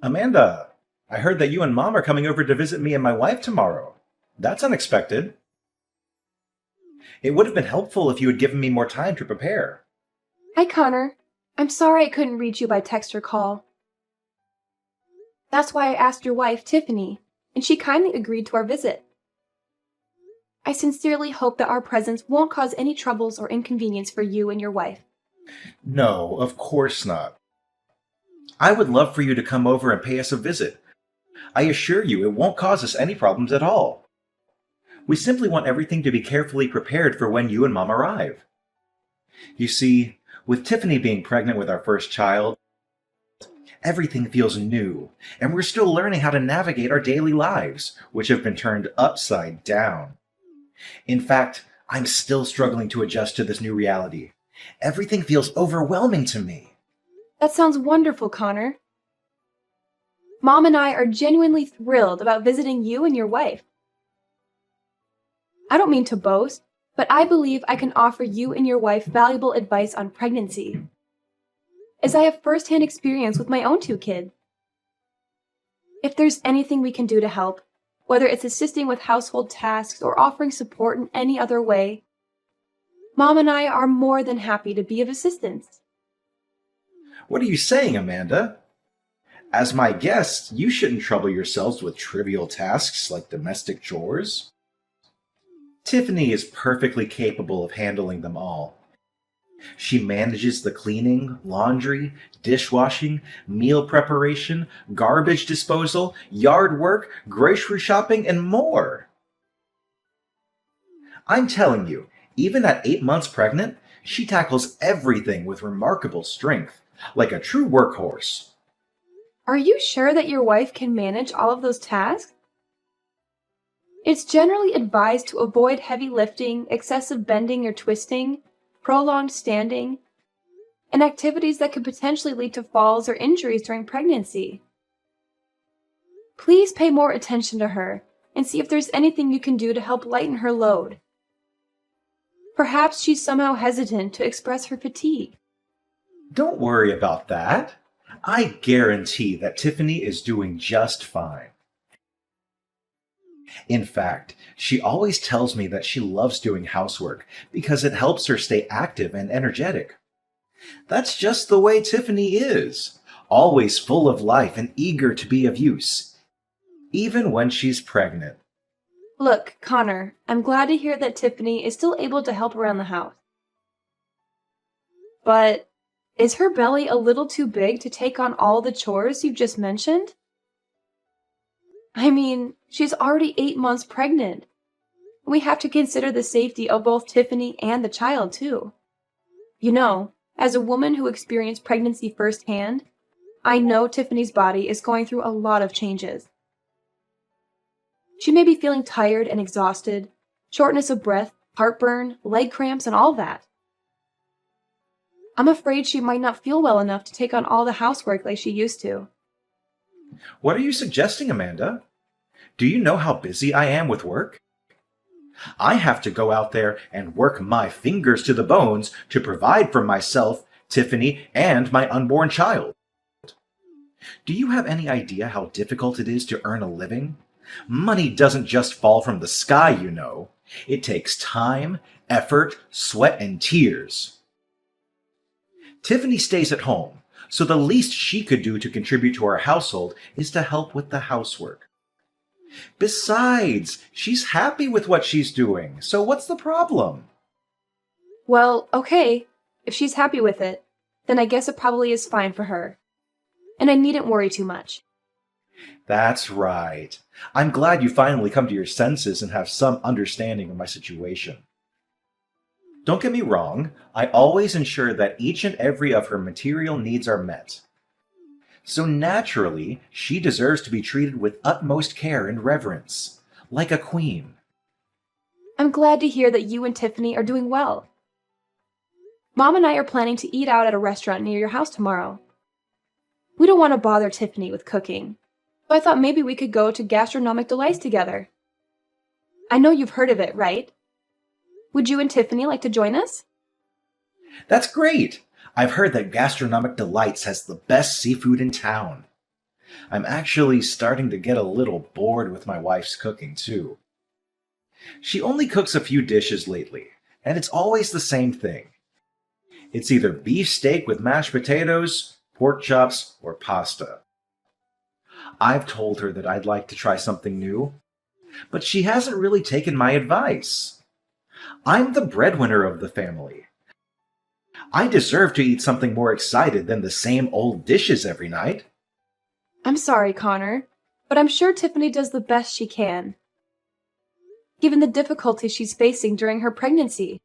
Amanda, I heard that you and Mom are coming over to visit me and my wife tomorrow. That's unexpected. It would have been helpful if you had given me more time to prepare. Hi, Connor. I'm sorry I couldn't reach you by text or call. That's why I asked your wife, Tiffany, and she kindly agreed to our visit. I sincerely hope that our presence won't cause any troubles or inconvenience for you and your wife. No, of course not. I would love for you to come over and pay us a visit. I assure you it won't cause us any problems at all. We simply want everything to be carefully prepared for when you and Mom arrive. You see, with Tiffany being pregnant with our first child, everything feels new, and we're still learning how to navigate our daily lives, which have been turned upside down. In fact, I'm still struggling to adjust to this new reality. Everything feels overwhelming to me. That sounds wonderful, Connor. Mom and I are genuinely thrilled about visiting you and your wife. I don't mean to boast, but I believe I can offer you and your wife valuable advice on pregnancy, as I have firsthand experience with my own two kids. If there's anything we can do to help, whether it's assisting with household tasks or offering support in any other way, Mom and I are more than happy to be of assistance. What are you saying, Amanda? As my guest, you shouldn't trouble yourselves with trivial tasks like domestic chores. Tiffany is perfectly capable of handling them all. She manages the cleaning, laundry, dishwashing, meal preparation, garbage disposal, yard work, grocery shopping, and more. I'm telling you, even at 8 months pregnant, she tackles everything with remarkable strength, like a true workhorse. Are you sure that your wife can manage all of those tasks? It's generally advised to avoid heavy lifting, excessive bending or twisting, prolonged standing, and activities that could potentially lead to falls or injuries during pregnancy. Please pay more attention to her and see if there's anything you can do to help lighten her load. Perhaps she's somehow hesitant to express her fatigue. Don't worry about that. I guarantee that Tiffany is doing just fine. In fact, she always tells me that she loves doing housework because it helps her stay active and energetic. That's just the way Tiffany is, always full of life and eager to be of use, even when she's pregnant. Look, Connor, I'm glad to hear that Tiffany is still able to help around the house. But is her belly a little too big to take on all the chores you've just mentioned? I mean, she's already 8 months pregnant. We have to consider the safety of both Tiffany and the child, too. You know, as a woman who experienced pregnancy firsthand, I know Tiffany's body is going through a lot of changes. She may be feeling tired and exhausted, shortness of breath, heartburn, leg cramps, and all that. I'm afraid she might not feel well enough to take on all the housework like she used to. What are you suggesting, Amanda? Do you know how busy I am with work? I have to go out there and work my fingers to the bones to provide for myself, Tiffany, and my unborn child. Do you have any idea how difficult it is to earn a living? Money doesn't just fall from the sky, you know. It takes time, effort, sweat, and tears. Tiffany stays at home, so the least she could do to contribute to our household is to help with the housework. Besides, she's happy with what she's doing, so what's the problem? Well, okay, if she's happy with it, then I guess it probably is fine for her. And I needn't worry too much. That's right. I'm glad you finally come to your senses and have some understanding of my situation. Don't get me wrong, I always ensure that each and every of her material needs are met. So naturally, she deserves to be treated with utmost care and reverence, like a queen. I'm glad to hear that you and Tiffany are doing well. Mom and I are planning to eat out at a restaurant near your house tomorrow. We don't want to bother Tiffany with cooking, so I thought maybe we could go to Gastronomic Delights together. I know you've heard of it, right? Would you and Tiffany like to join us? That's great! I've heard that Gastronomic Delights has the best seafood in town. I'm actually starting to get a little bored with my wife's cooking, too. She only cooks a few dishes lately, and it's always the same thing. It's either beef steak with mashed potatoes, pork chops, or pasta. I've told her that I'd like to try something new, but she hasn't really taken my advice. I'm the breadwinner of the family. I deserve to eat something more excited than the same old dishes every night. I'm sorry, Connor, but I'm sure Tiffany does the best she can, given the difficulties she's facing during her pregnancy.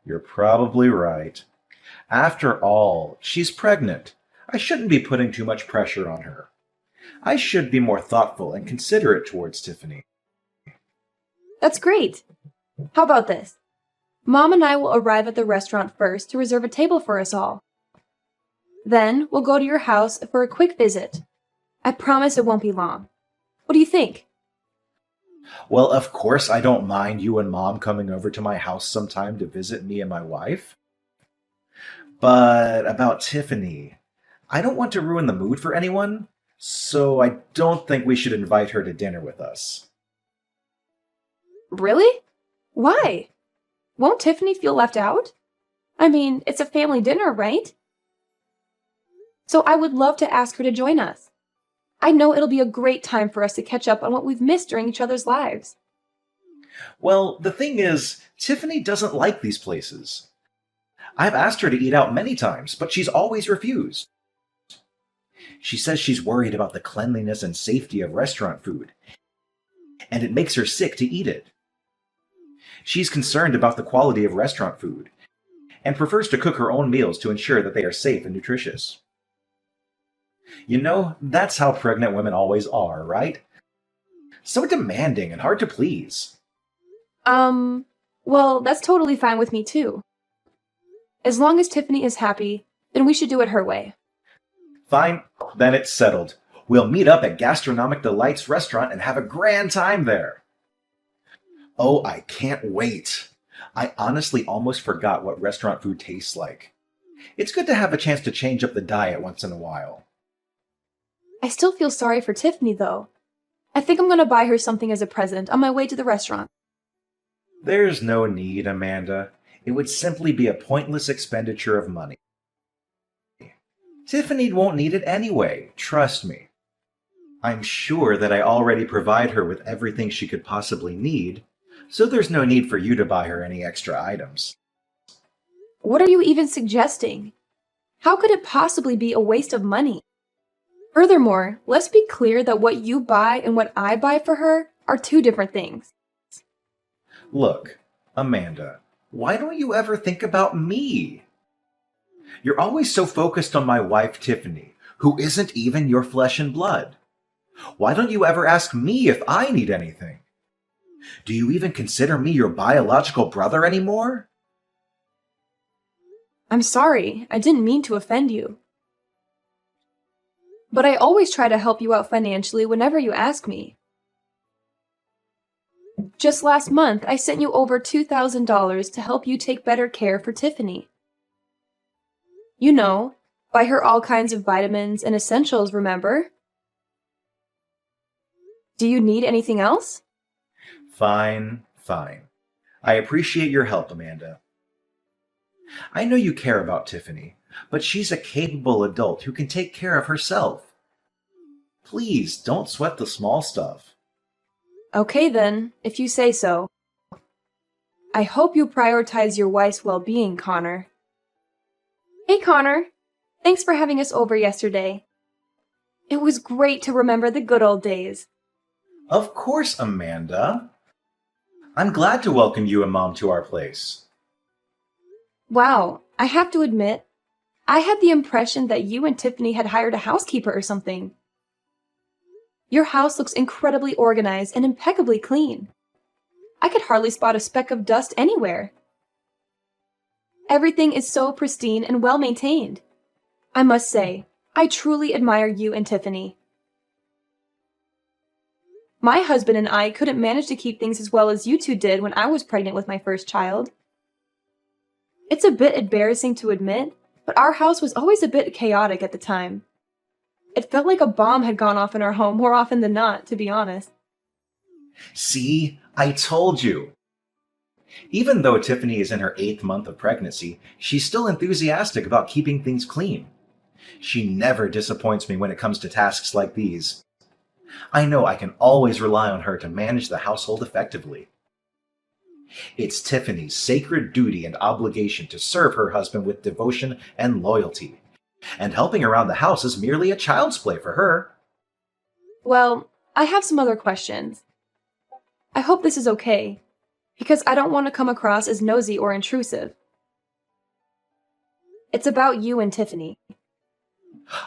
You're probably right. After all, she's pregnant. I shouldn't be putting too much pressure on her. I should be more thoughtful and considerate towards Tiffany. That's great. How about this? Mom and I will arrive at the restaurant first to reserve a table for us all. Then we'll go to your house for a quick visit. I promise it won't be long. What do you think? Well, of course, I don't mind you and Mom coming over to my house sometime to visit me and my wife. But about Tiffany, I don't want to ruin the mood for anyone, so I don't think we should invite her to dinner with us. Really? Why? Won't Tiffany feel left out? I mean, it's a family dinner, right? So I would love to ask her to join us. I know it'll be a great time for us to catch up on what we've missed during each other's lives. Well, the thing is, Tiffany doesn't like these places. I've asked her to eat out many times, but she's always refused. She says she's worried about the cleanliness and safety of restaurant food, and it makes her sick to eat it. She's concerned about the quality of restaurant food, and prefers to cook her own meals to ensure that they are safe and nutritious. You know, that's how pregnant women always are, right? So demanding and hard to please. Well, that's totally fine with me too. As long as Tiffany is happy, then we should do it her way. Fine, then it's settled. We'll meet up at Gastronomic Delights restaurant and have a grand time there. Oh, I can't wait. I honestly almost forgot what restaurant food tastes like. It's good to have a chance to change up the diet once in a while. I still feel sorry for Tiffany, though. I think I'm going to buy her something as a present on my way to the restaurant. There's no need, Amanda. It would simply be a pointless expenditure of money. Tiffany won't need it anyway, trust me. I'm sure that I already provide her with everything she could possibly need, so there's no need for you to buy her any extra items. What are you even suggesting? How could it possibly be a waste of money? Furthermore, let's be clear that what you buy and what I buy for her are two different things. Look, Amanda, why don't you ever think about me? You're always so focused on my wife, Tiffany, who isn't even your flesh and blood. Why don't you ever ask me if I need anything? Do you even consider me your biological brother anymore? I'm sorry, I didn't mean to offend you. But I always try to help you out financially whenever you ask me. Just last month, I sent you over $2,000 to help you take better care for Tiffany. You know, buy her all kinds of vitamins and essentials, remember? Do you need anything else? Fine. I appreciate your help, Amanda. I know you care about Tiffany, but she's a capable adult who can take care of herself. Please don't sweat the small stuff. Okay then, if you say so. I hope you prioritize your wife's well-being, Connor. Hey, Connor. Thanks for having us over yesterday. It was great to remember the good old days. Of course, Amanda. I'm glad to welcome you and Mom to our place. Wow, I have to admit, I had the impression that you and Tiffany had hired a housekeeper or something. Your house looks incredibly organized and impeccably clean. I could hardly spot a speck of dust anywhere. Everything is so pristine and well maintained. I must say, I truly admire you and Tiffany. My husband and I couldn't manage to keep things as well as you two did when I was pregnant with my first child. It's a bit embarrassing to admit, but our house was always a bit chaotic at the time. It felt like a bomb had gone off in our home more often than not, to be honest. See, I told you. Even though Tiffany is in her 8th month of pregnancy, she's still enthusiastic about keeping things clean. She never disappoints me when it comes to tasks like these. I know I can always rely on her to manage the household effectively. It's Tiffany's sacred duty and obligation to serve her husband with devotion and loyalty, and helping around the house is merely a child's play for her. Well, I have some other questions. I hope this is okay, because I don't want to come across as nosy or intrusive. It's about you and Tiffany.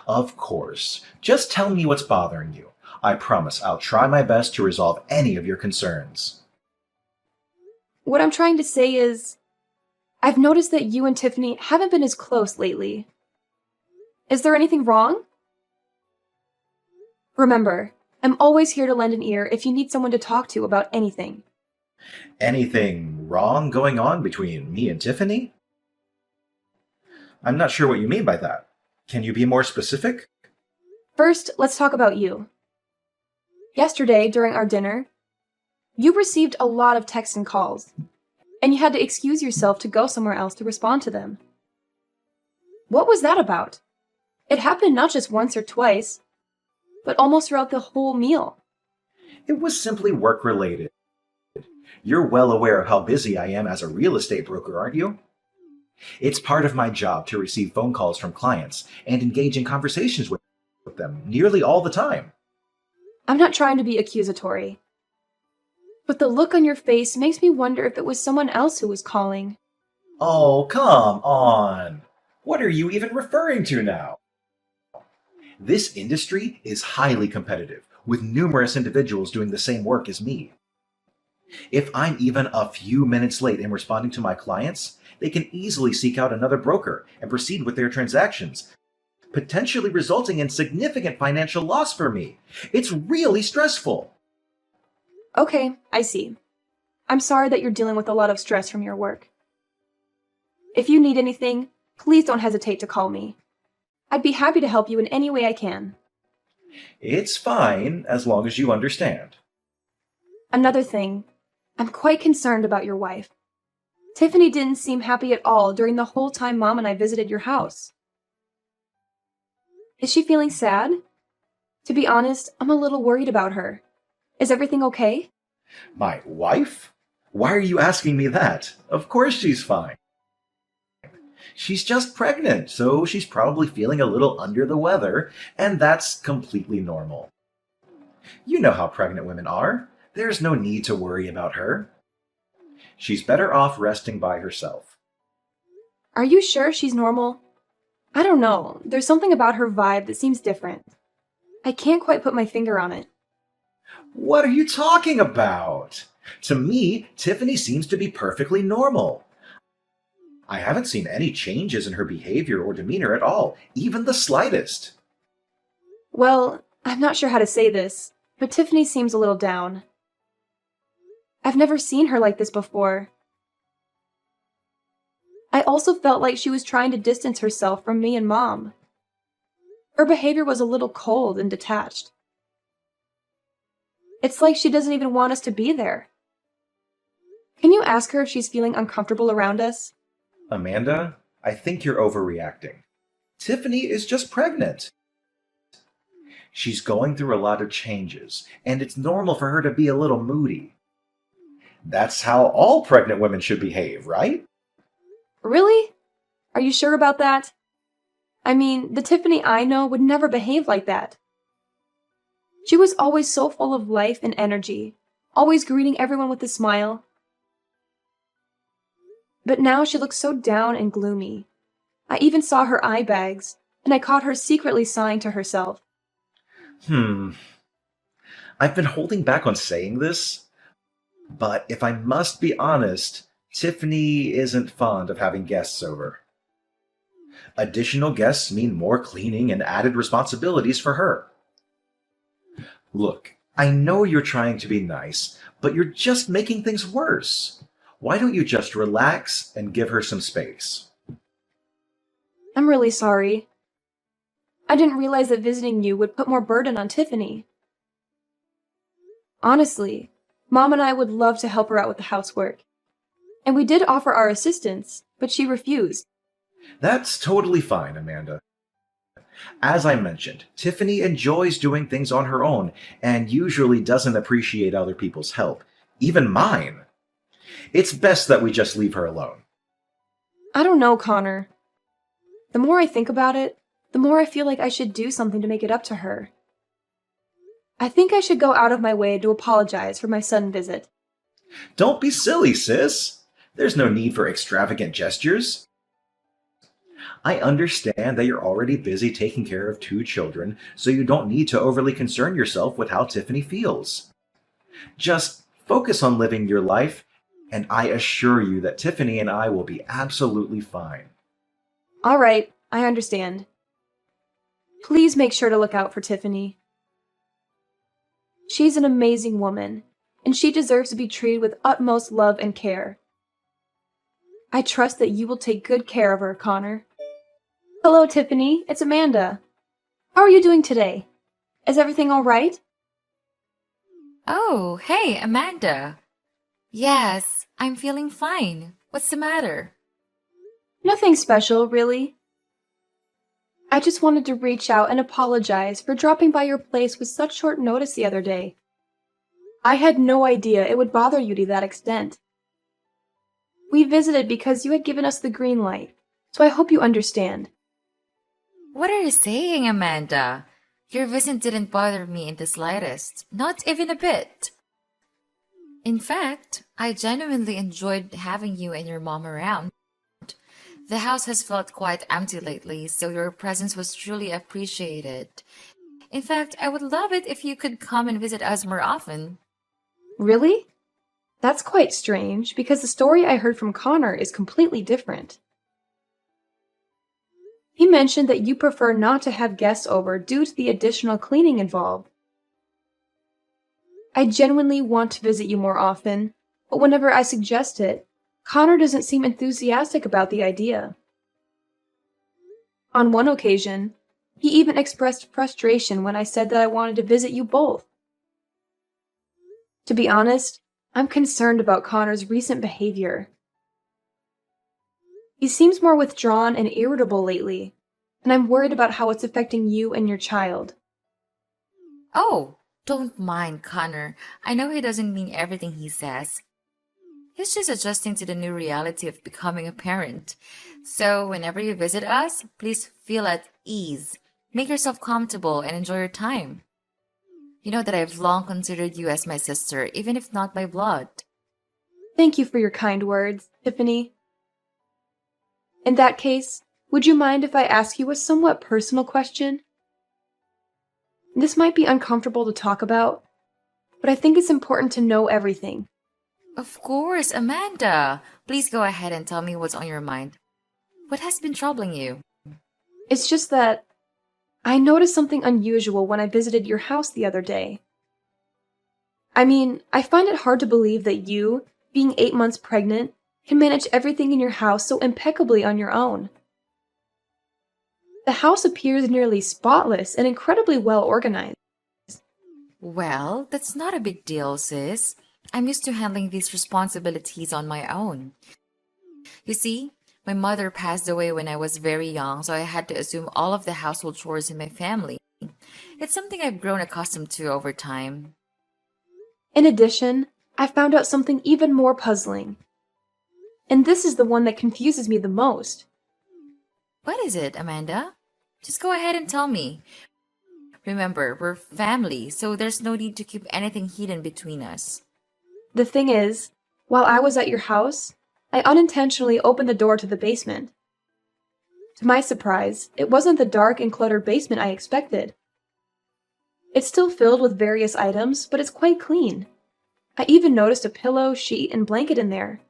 Of course. Just tell me what's bothering you. I promise I'll try my best to resolve any of your concerns. What I'm trying to say is, I've noticed that you and Tiffany haven't been as close lately. Is there anything wrong? Remember, I'm always here to lend an ear if you need someone to talk to about anything. Anything wrong going on between me and Tiffany? I'm not sure what you mean by that. Can you be more specific? First, let's talk about you. Yesterday, during our dinner, you received a lot of texts and calls, and you had to excuse yourself to go somewhere else to respond to them. What was that about? It happened not just once or twice, but almost throughout the whole meal. It was simply work-related. You're well aware of how busy I am as a real estate broker, aren't you? It's part of my job to receive phone calls from clients and engage in conversations with them nearly all the time. I'm not trying to be accusatory, but the look on your face makes me wonder if it was someone else who was calling. Oh, come on! What are you even referring to now? This industry is highly competitive, with numerous individuals doing the same work as me. If I'm even a few minutes late in responding to my clients, they can easily seek out another broker and proceed with their transactions, potentially resulting in significant financial loss for me. It's really stressful. Okay, I see. I'm sorry that you're dealing with a lot of stress from your work. If you need anything, please don't hesitate to call me. I'd be happy to help you in any way I can. It's fine, as long as you understand. Another thing, I'm quite concerned about your wife. Tiffany didn't seem happy at all during the whole time Mom and I visited your house. Is she feeling sad? To be honest, I'm a little worried about her. Is everything okay? My wife? Why are you asking me that? Of course she's fine. She's just pregnant, so she's probably feeling a little under the weather, and that's completely normal. You know how pregnant women are. There's no need to worry about her. She's better off resting by herself. Are you sure she's normal? I don't know. There's something about her vibe that seems different. I can't quite put my finger on it. What are you talking about? To me, Tiffany seems to be perfectly normal. I haven't seen any changes in her behavior or demeanor at all, even the slightest. Well, I'm not sure how to say this, but Tiffany seems a little down. I've never seen her like this before. I also felt like she was trying to distance herself from me and Mom. Her behavior was a little cold and detached. It's like she doesn't even want us to be there. Can you ask her if she's feeling uncomfortable around us? Amanda, I think you're overreacting. Tiffany is just pregnant. She's going through a lot of changes, and it's normal for her to be a little moody. That's how all pregnant women should behave, right? Really? Are you sure about that? I mean, the Tiffany I know would never behave like that. She was always so full of life and energy, always greeting everyone with a smile. But now she looks so down and gloomy. I even saw her eye bags, and I caught her secretly sighing to herself. I've been holding back on saying this, but if I must be honest, Tiffany isn't fond of having guests over. Additional guests mean more cleaning and added responsibilities for her. Look, I know you're trying to be nice, but you're just making things worse. Why don't you just relax and give her some space? I'm really sorry. I didn't realize that visiting you would put more burden on Tiffany. Honestly, Mom and I would love to help her out with the housework. And we did offer our assistance, but she refused. That's totally fine, Amanda. As I mentioned, Tiffany enjoys doing things on her own and usually doesn't appreciate other people's help, even mine. It's best that we just leave her alone. I don't know, Connor. The more I think about it, the more I feel like I should do something to make it up to her. I think I should go out of my way to apologize for my sudden visit. Don't be silly, sis. There's no need for extravagant gestures. I understand that you're already busy taking care of two children, so you don't need to overly concern yourself with how Tiffany feels. Just focus on living your life, and I assure you that Tiffany and I will be absolutely fine. All right, I understand. Please make sure to look out for Tiffany. She's an amazing woman, and she deserves to be treated with utmost love and care. I trust that you will take good care of her, Connor. Hello, Tiffany. It's Amanda. How are you doing today? Is everything all right? Oh, hey, Amanda. Yes, I'm feeling fine. What's the matter? Nothing special, really. I just wanted to reach out and apologize for dropping by your place with such short notice the other day. I had no idea it would bother you to that extent. We visited because you had given us the green light, so I hope you understand. What are you saying, Amanda? Your visit didn't bother me in the slightest, not even a bit. In fact, I genuinely enjoyed having you and your mom around. The house has felt quite empty lately, so your presence was truly appreciated. In fact, I would love it if you could come and visit us more often. Really? That's quite strange, because the story I heard from Connor is completely different. He mentioned that you prefer not to have guests over due to the additional cleaning involved. I genuinely want to visit you more often, but whenever I suggest it, Connor doesn't seem enthusiastic about the idea. On one occasion, he even expressed frustration when I said that I wanted to visit you both. To be honest, I'm concerned about Connor's recent behavior. He seems more withdrawn and irritable lately, and I'm worried about how it's affecting you and your child. Oh, don't mind Connor. I know he doesn't mean everything he says. He's just adjusting to the new reality of becoming a parent. So whenever you visit us, please feel at ease. Make yourself comfortable and enjoy your time. You know that I've long considered you as my sister, even if not by blood. Thank you for your kind words, Tiffany. In that case, would you mind if I ask you a somewhat personal question? This might be uncomfortable to talk about, but I think it's important to know everything. Of course, Amanda. Please go ahead and tell me what's on your mind. What has been troubling you? It's just that I noticed something unusual when I visited your house the other day. I mean, I find it hard to believe that you, being 8 months pregnant, can manage everything in your house so impeccably on your own. The house appears nearly spotless and incredibly well organized. Well, that's not a big deal, sis. I'm used to handling these responsibilities on my own. You see, my mother passed away when I was very young, so I had to assume all of the household chores in my family. It's something I've grown accustomed to over time. In addition, I found out something even more puzzling. And this is the one that confuses me the most. What is it, Amanda? Just go ahead and tell me. Remember, we're family, so there's no need to keep anything hidden between us. The thing is, while I was at your house, I unintentionally opened the door to the basement. To my surprise, it wasn't the dark and cluttered basement I expected. It's still filled with various items, but it's quite clean. I even noticed a pillow, sheet, and blanket in there.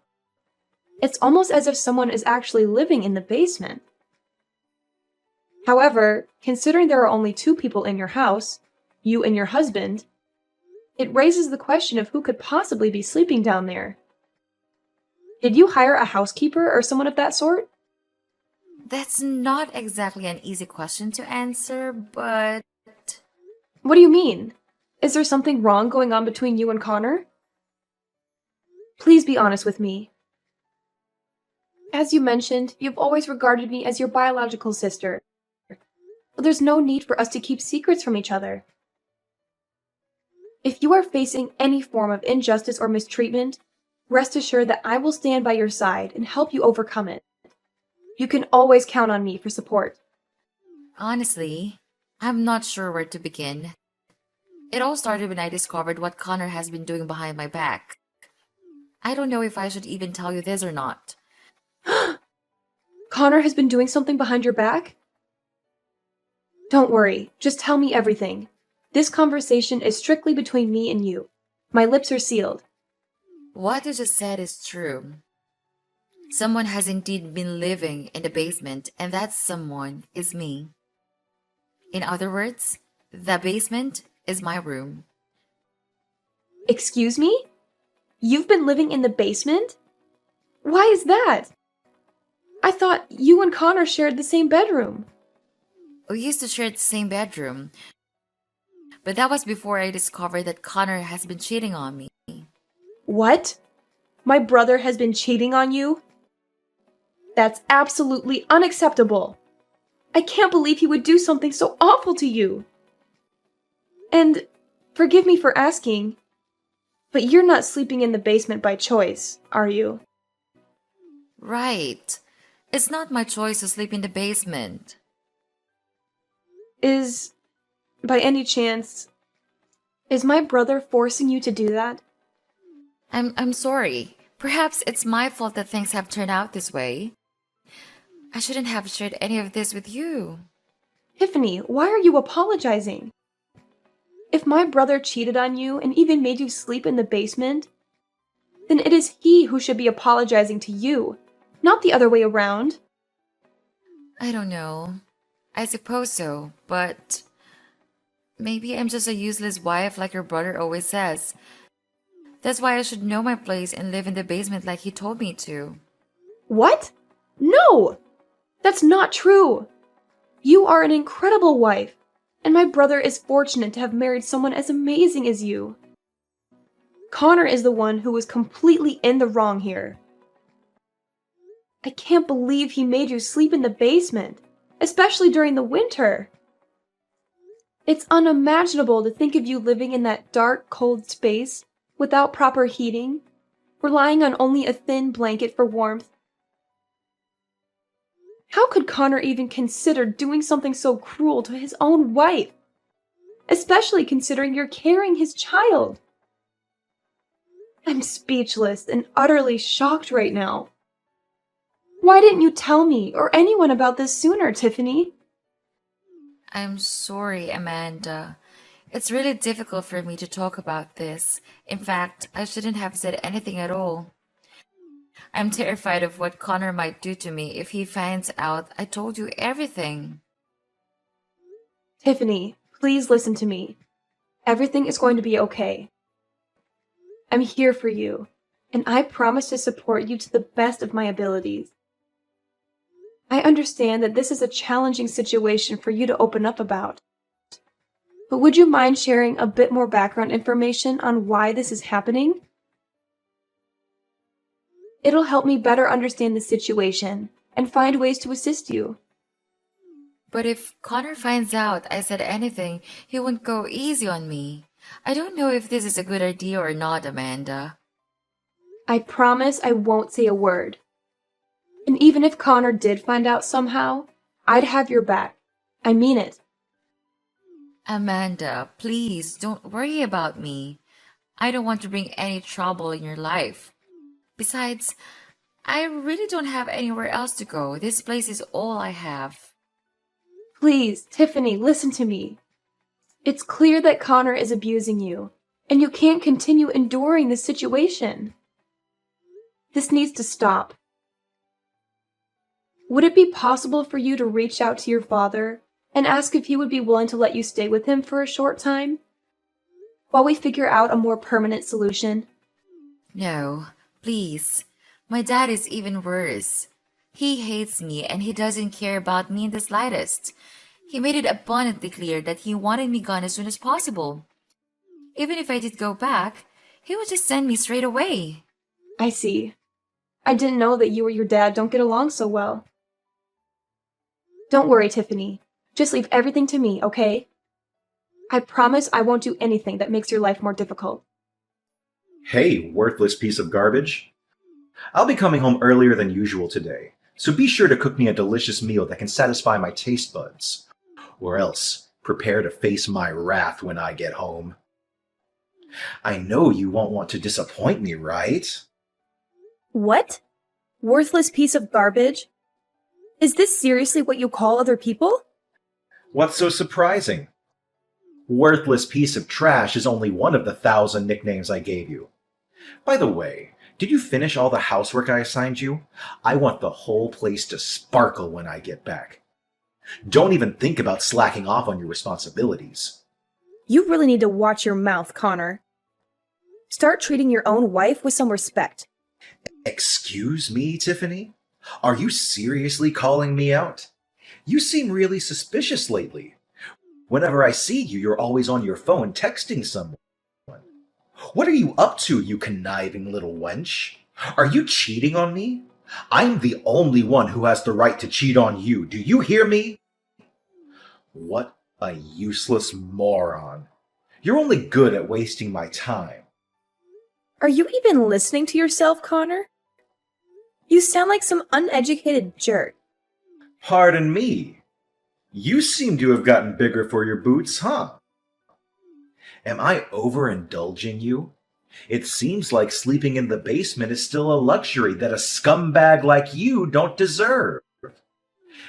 It's almost as if someone is actually living in the basement. However, considering there are only 2 people in your house, you and your husband, it raises the question of who could possibly be sleeping down there. Did you hire a housekeeper or someone of that sort? That's not exactly an easy question to answer, but What do you mean? Is there something wrong going on between you and Connor? Please be honest with me. As you mentioned, you've always regarded me as your biological sister. There's no need for us to keep secrets from each other. If you are facing any form of injustice or mistreatment, rest assured that I will stand by your side and help you overcome it. You can always count on me for support. honestly, I'm not sure where to begin. It all started when I discovered what Connor has been doing behind my back. I don't know if I should even tell you this or not. Connor has been doing something behind your back? Don't worry, just tell me everything. This conversation is strictly between me and you. My lips are sealed. What you just said is true. Someone has indeed been living in the basement, and that someone is me. In other words, the basement is my room. Excuse me? You've been living in the basement? Why is that? I thought you and Connor shared the same bedroom. We used to share the same bedroom, but that was before I discovered that Connor has been cheating on me. What? My brother has been cheating on you? That's absolutely unacceptable. I can't believe he would do something so awful to you. And forgive me for asking, but you're not sleeping in the basement by choice, are you? Right. It's not my choice to sleep in the basement. By any chance, is my brother forcing you to do that? I'm sorry. Perhaps it's my fault that things have turned out this way. I shouldn't have shared any of this with you. Tiffany, why are you apologizing? If my brother cheated on you and even made you sleep in the basement, then it is he who should be apologizing to you, not the other way around. I don't know. I suppose so, but maybe I'm just a useless wife like your brother always says. That's why I should know my place and live in the basement like he told me to. What? No! That's not true! You are an incredible wife, and my brother is fortunate to have married someone as amazing as you. Connor is the one who was completely in the wrong here. I can't believe he made you sleep in the basement, especially during the winter. It's unimaginable to think of you living in that dark, cold space without proper heating, relying on only a thin blanket for warmth. How could Connor even consider doing something so cruel to his own wife? Especially considering you're carrying his child. I'm speechless and utterly shocked right now. Why didn't you tell me or anyone about this sooner, Tiffany? I'm sorry, Amanda. It's really difficult for me to talk about this. In fact, I shouldn't have said anything at all. I'm terrified of what Connor might do to me if he finds out I told you everything. Tiffany, please listen to me. Everything is going to be okay. I'm here for you, and I promise to support you to the best of my abilities. I understand that this is a challenging situation for you to open up about. But would you mind sharing a bit more background information on why this is happening? It'll help me better understand the situation and find ways to assist you. But if Connor finds out I said anything, he won't go easy on me. I don't know if this is a good idea or not, Amanda. I promise I won't say a word. And even if Connor did find out somehow, I'd have your back. I mean it. Amanda, please don't worry about me. I don't want to bring any trouble in your life. Besides, I really don't have anywhere else to go. This place is all I have. Please, Tiffany, listen to me. It's clear that Connor is abusing you, and you can't continue enduring this situation. This needs to stop. Would it be possible for you to reach out to your father and ask if he would be willing to let you stay with him for a short time, while we figure out a more permanent solution? No, please. My dad is even worse. He hates me and he doesn't care about me in the slightest. He made it abundantly clear that he wanted me gone as soon as possible. Even if I did go back, he would just send me straight away. I see. I didn't know that you or your dad don't get along so well. Don't worry, Tiffany. Just leave everything to me, okay? I promise I won't do anything that makes your life more difficult. Hey, worthless piece of garbage. I'll be coming home earlier than usual today, so be sure to cook me a delicious meal that can satisfy my taste buds. Or else, prepare to face my wrath when I get home. I know you won't want to disappoint me, right? What? Worthless piece of garbage? Is this seriously what you call other people? What's so surprising? Worthless piece of trash is only one of the 1,000 nicknames I gave you. By the way, did you finish all the housework I assigned you? I want the whole place to sparkle when I get back. Don't even think about slacking off on your responsibilities. You really need to watch your mouth, Connor. Start treating your own wife with some respect. Excuse me, Tiffany? Are you seriously calling me out? You seem really suspicious lately. Whenever I see you, you're always on your phone texting someone. What are you up to, you conniving little wench? Are you cheating on me? I'm the only one who has the right to cheat on you. Do you hear me? What a useless moron. You're only good at wasting my time. Are you even listening to yourself, Connor? You sound like some uneducated jerk. Pardon me. You seem to have gotten bigger for your boots, huh? Am I overindulging you? It seems like sleeping in the basement is still a luxury that a scumbag like you don't deserve.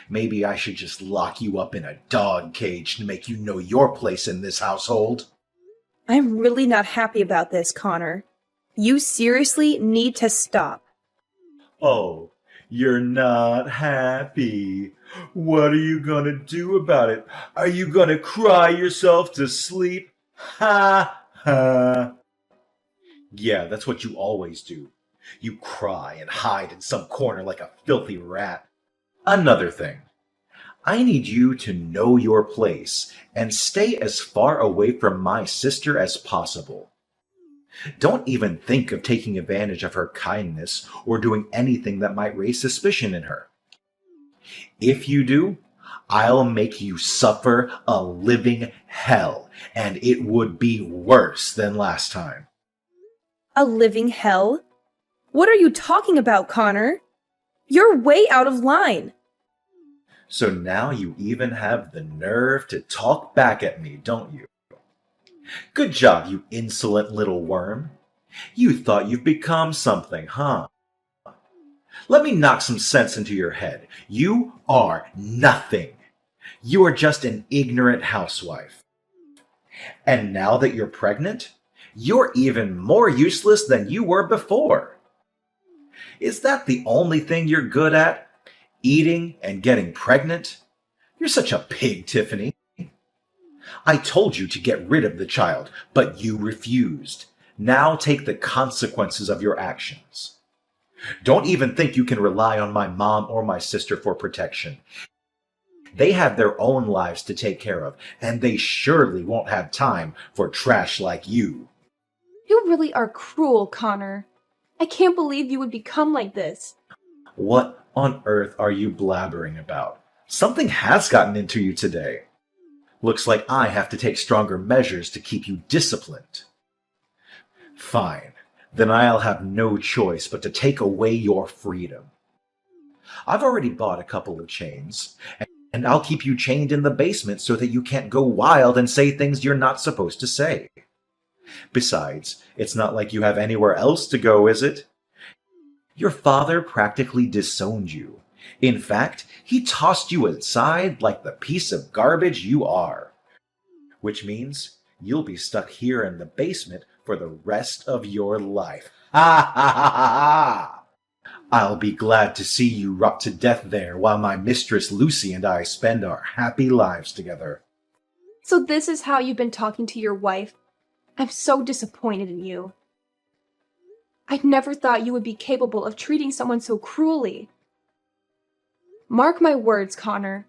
Maybe I should just lock you up in a dog cage to make you know your place in this household. I'm really not happy about this, Connor. You seriously need to stop. Oh, you're not happy. What are you gonna do about it? Are you gonna cry yourself to sleep? Ha ha. Yeah, that's what you always do. You cry and hide in some corner like a filthy rat. Another thing. I need you to know your place and stay as far away from my sister as possible. Don't even think of taking advantage of her kindness or doing anything that might raise suspicion in her. If you do, I'll make you suffer a living hell, and it would be worse than last time. A living hell? What are you talking about, Connor? You're way out of line. So now you even have the nerve to talk back at me, don't you? Good job, you insolent little worm. You thought you've become something, huh? Let me knock some sense into your head. You are nothing. You are just an ignorant housewife. And now that you're pregnant, you're even more useless than you were before. Is that the only thing you're good at? Eating and getting pregnant? You're such a pig, Tiffany. I told you to get rid of the child, but you refused. Now take the consequences of your actions. Don't even think you can rely on my mom or my sister for protection. They have their own lives to take care of, and they surely won't have time for trash like you. You really are cruel, Connor. I can't believe you would become like this. What on earth are you blabbering about? Something has gotten into you today. Looks like I have to take stronger measures to keep you disciplined. Fine, then I'll have no choice but to take away your freedom. I've already bought a couple of chains, and I'll keep you chained in the basement so that you can't go wild and say things you're not supposed to say. Besides, it's not like you have anywhere else to go, is it? Your father practically disowned you. In fact, he tossed you aside like the piece of garbage you are. Which means you'll be stuck here in the basement for the rest of your life. Ha ha ha ha ha! I'll be glad to see you rot to death there while my mistress Lucy and I spend our happy lives together. So this is how you've been talking to your wife? I'm so disappointed in you. I never thought you would be capable of treating someone so cruelly. Mark my words, Connor.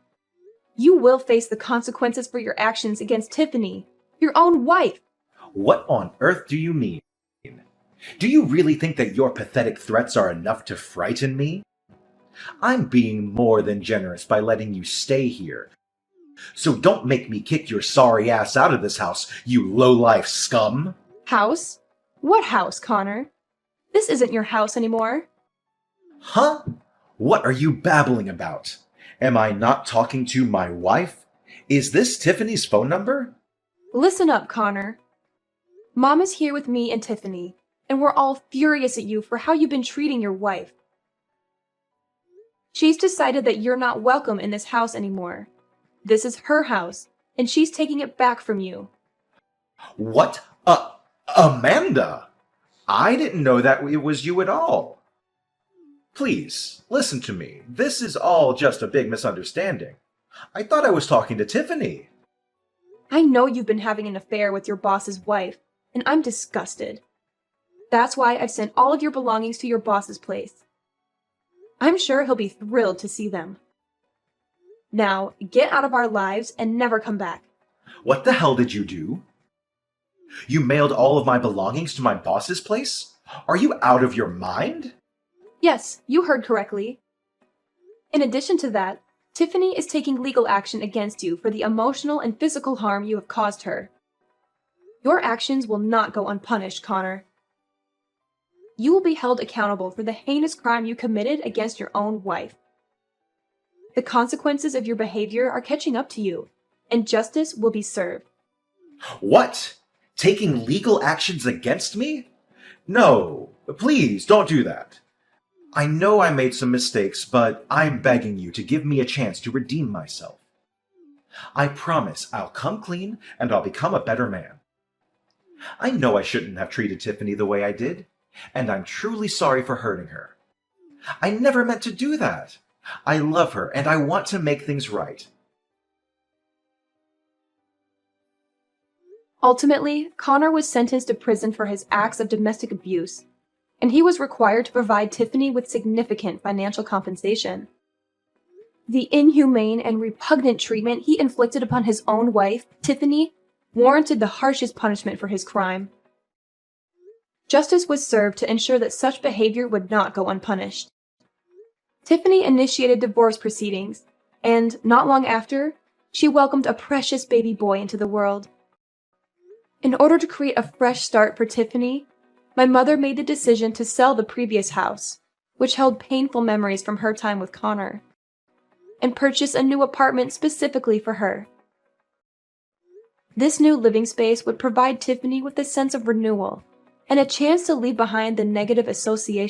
You will face the consequences for your actions against Tiffany, your own wife. What on earth do you mean? Do you really think that your pathetic threats are enough to frighten me? I'm being more than generous by letting you stay here. So don't make me kick your sorry ass out of this house, you low-life scum! House? What house, Connor? This isn't your house anymore. Huh? What are you babbling about? Am I not talking to my wife? Is this Tiffany's phone number? Listen up, Connor. Mom is here with me and Tiffany, and we're all furious at you for how you've been treating your wife. She's decided that you're not welcome in this house anymore. This is her house, and she's taking it back from you. What? Amanda! I didn't know that it was you at all. Please, listen to me. This is all just a big misunderstanding. I thought I was talking to Tiffany. I know you've been having an affair with your boss's wife, and I'm disgusted. That's why I've sent all of your belongings to your boss's place. I'm sure he'll be thrilled to see them. Now, get out of our lives and never come back. What the hell did you do? You mailed all of my belongings to my boss's place? Are you out of your mind? Yes, you heard correctly. In addition to that, Tiffany is taking legal action against you for the emotional and physical harm you have caused her. Your actions will not go unpunished, Connor. You will be held accountable for the heinous crime you committed against your own wife. The consequences of your behavior are catching up to you, and justice will be served. What? Taking legal actions against me? No, please don't do that. I know I made some mistakes, but I'm begging you to give me a chance to redeem myself. I promise I'll come clean and I'll become a better man. I know I shouldn't have treated Tiffany the way I did, and I'm truly sorry for hurting her. I never meant to do that. I love her and I want to make things right. Ultimately, Connor was sentenced to prison for his acts of domestic abuse, and he was required to provide Tiffany with significant financial compensation. The inhumane and repugnant treatment he inflicted upon his own wife, Tiffany, warranted the harshest punishment for his crime. Justice was served to ensure that such behavior would not go unpunished. Tiffany initiated divorce proceedings, and not long after, she welcomed a precious baby boy into the world. In order to create a fresh start for Tiffany, my mother made the decision to sell the previous house, which held painful memories from her time with Connor, and purchase a new apartment specifically for her. This new living space would provide Tiffany with a sense of renewal and a chance to leave behind the negative association